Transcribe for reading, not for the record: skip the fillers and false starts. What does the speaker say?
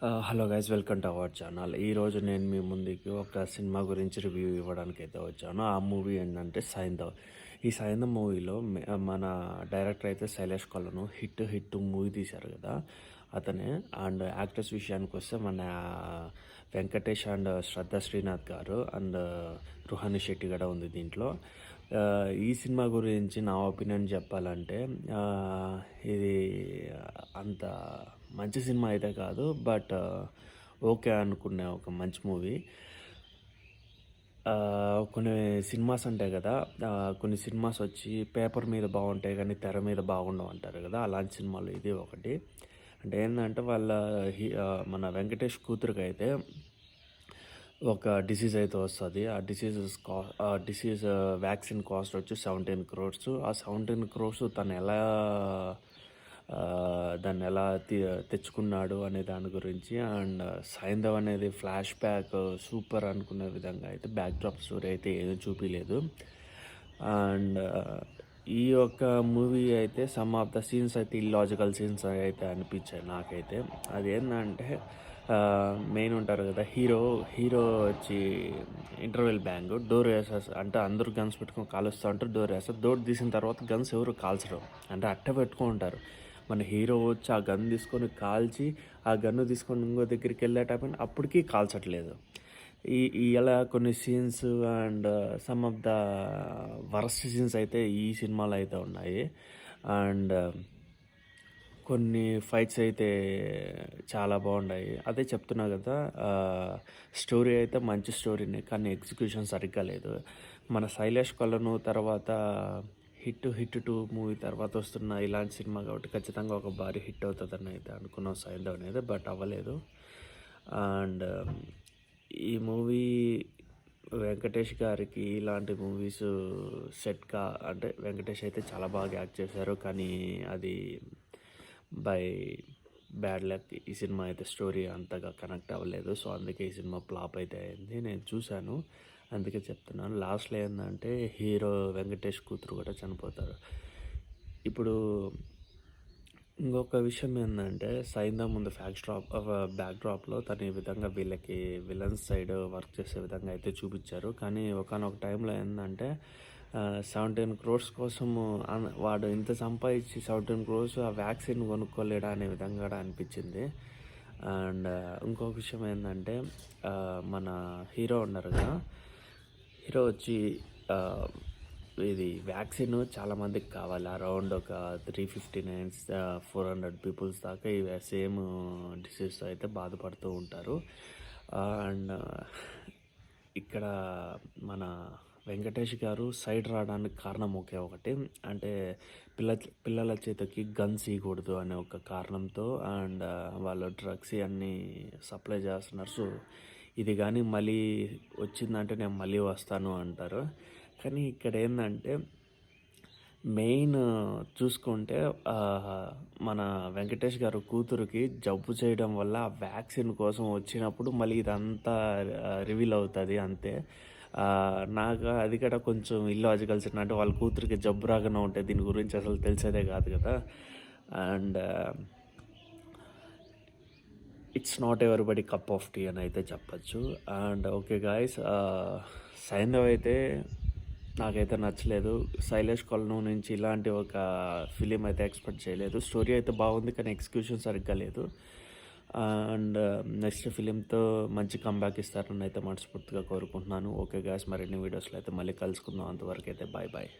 Hello guys, welcome to our channel. ఈరోజు నేను మీ ముందుకి ఒక సినిమా గురించి రివ్యూ ఇవ్వడానికి అయితే వచ్చాను. ఆ మూవీ ఏంటంటే సైంధవ్. ఈ సైంధవ్ మూవీలో మన డైరెక్టర్ అయితే శైలేష్ కొలను హిట్ మూవీ తీశారు కదా అతనే. అండ్ యాక్టర్స్ విషయానికి వస్తే మన వెంకటేష్ అండ్ శ్రద్ధ శ్రీనాథ్ గారు అండ్ రుహాని శెట్టి కూడా ఉంది దీంట్లో. ఈ సినిమా గురించి నా ఒపీనియన్ చెప్పాలంటే ఇది అంత మంచి సినిమా అయితే కాదు, బట్ ఓకే అనుకునే ఒక మంచి మూవీ. కొన్ని సినిమాస్ ఉంటాయి కదా, కొన్ని సినిమాస్ వచ్చి పేపర్ మీద బాగుంటాయి కానీ తెర మీద బాగుండవు అంటారు కదా, అలాంటి సినిమాలు ఇది ఒకటి. అంటే ఏంటంటే మన వెంకటేష్ కూతురికి అయితే ఒక డిసీజ్ అయితే వస్తుంది. ఆ డిసీజ్ వ్యాక్సిన్ కాస్ట్ వచ్చి 17 crores. ఆ 17 crores తను దాన్ని ఎలా తెచ్చుకున్నాడు అనే దాని గురించి. అండ్ సైంధవ్ అనేది ఫ్లాష్ బ్యాక్ సూపర్ అనుకునే విధంగా అయితే బ్యాక్డ్రాప్ స్టోరీ అయితే ఏమీ చూపించలేదు. అండ్ ఈ యొక్క మూవీ అయితే సమ్ ఆఫ్ ద సీన్స్ అయితే ఇల్లాజికల్ సీన్స్ అయితే అనిపించాయి నాకైతే. అదేంటంటే మెయిన్ ఉంటారు కదా హీరో వచ్చి ఇంటర్వెల్ బ్యాంగ్ డోర్ వేసేస్తారు. అంటే అందరూ గన్స్ పెట్టుకొని కాలుస్తూ ఉంటారు, డోర్ వేస్తారు. డోర్ తీసిన తర్వాత గన్స్ ఎవరు కాల్చరు, అంటే అట్ట పెట్టుకుంటారు. మన హీరో వచ్చి ఆ గన్ తీసుకొని కాల్చి ఆ గన్ను తీసుకొని ఇంకో దగ్గరికి వెళ్ళేటప్పుడు అప్పటికీ కాల్చట్లేదు. ఇలా కొన్ని scenes and some of the worst scenes అయితే ఈ సినిమాలో అయితే ఉన్నాయి. అండ్ కొన్ని ఫైట్స్ అయితే చాలా బాగున్నాయి. అదే చెప్తున్నా కదా, స్టోరీ అయితే మంచి స్టోరీనే, కానీ ఎగ్జిక్యూషన్ సరిగ్గా లేదు. మన శైలేష్ కొలను తర్వాత హిట్ 2 మూవీ తర్వాత వస్తున్న ఇలాంటి సినిమా కాబట్టి ఖచ్చితంగా ఒక భారీ హిట్ అవుతుందని అయితే అనుకున్నాం సైంధవ్ అనేది, బట్ అవ్వలేదు. అండ్ ఈ మూవీ వెంకటేష్ గారికి ఇలాంటి మూవీస్ అంటే వెంకటేష్ అయితే చాలా బాగా యాక్ట్ చేశారు, కానీ అది బై బ్యాడ్ లక్ ఈ సినిమా అయితే స్టోరీ అంతగా కనెక్ట్ అవ్వలేదు. సో అందుకే ఈ సినిమా ఫ్లాప్ అయితే అయింది. నేను చూశాను, అందుకే చెప్తున్నాను. లాస్ట్లో ఏంటంటే హీరో వెంకటేష్ కూతురు కూడా చనిపోతారు. ఇప్పుడు ఇంకొక విషయం ఏంటంటే సైంధవ్ ముందు బ్యాక్డ్రాప్లో తను ఈ విధంగా వీళ్ళకి విలన్స్ సైడ్ వర్క్ చేసే విధంగా అయితే చూపించారు. కానీ ఒకనొక టైంలో ఏంటంటే 17 crores కోసము వాడు ఇంత సంపాదించి 17 crores ఆ వ్యాక్సిన్ కొనుక్కోలేడా అనే విధంగా కూడా అనిపించింది. అండ్ ఇంకొక విషయం ఏంటంటే మన హీరో ఉన్నారు కదా, హీరో వచ్చి ఇది వ్యాక్సిన్ చాలామందికి కావాలి. అరౌండ్ ఒక 359-400 పీపుల్స్ దాకా ఈ సేమ్ డిసీజ్తో అయితే బాధపడుతూ ఉంటారు. అండ్ ఇక్కడ మన వెంకటేష్ గారు సైడ్ రావడానికి కారణం ఒకే ఒకటి, అంటే పిల్లల చేతికి గన్స్ ఇవ్వకూడదు అనే ఒక కారణంతో. అండ్ వాళ్ళు డ్రగ్స్ అన్నీ సప్లై చేస్తున్నారు. సో ఇది కానీ మళ్ళీ వచ్చిందంటే నేను మళ్ళీ వస్తాను అంటారు. కానీ ఇక్కడ ఏంటంటే మెయిన్ చూసుకుంటే మన వెంకటేష్ గారు కూతురికి జబ్బు చేయడం వల్ల ఆ వ్యాక్సిన్ కోసం వచ్చినప్పుడు మళ్ళీ ఇదంతా రివీల్ అవుతుంది అంతే. నాకు అది కూడా కొంచెం ఇల్లాజికల్స్ అంటే వాళ్ళ కూతురికి జబ్బు రాగానే ఉంటాయి, దీని గురించి అసలు తెలిసేదే కాదు కదా. And it's not everybody cup of tea అని అయితే చెప్పచ్చు. అండ్ ఓకే గాయస్, సైంధవ్ అయితే నాకైతే నచ్చలేదు. శైలేష్ కొలను నుంచి ఇలాంటి ఒక ఫిలిం అయితే ఎక్స్పెక్ట్ చేయలేదు. స్టోరీ అయితే బాగుంది, కానీ ఎగ్జిక్యూషన్ సరిగ్గా లేదు. అండ్ నెక్స్ట్ ఫిలింతో మంచి కంబ్యాక్ ఇస్తారని అయితే మనస్ఫూర్తిగా కోరుకుంటున్నాను. ఓకే గాయస్, మరిన్ని వీడియోస్లో అయితే మళ్ళీ కలుసుకుందాం. అంతవరకు అయితే బాయ్.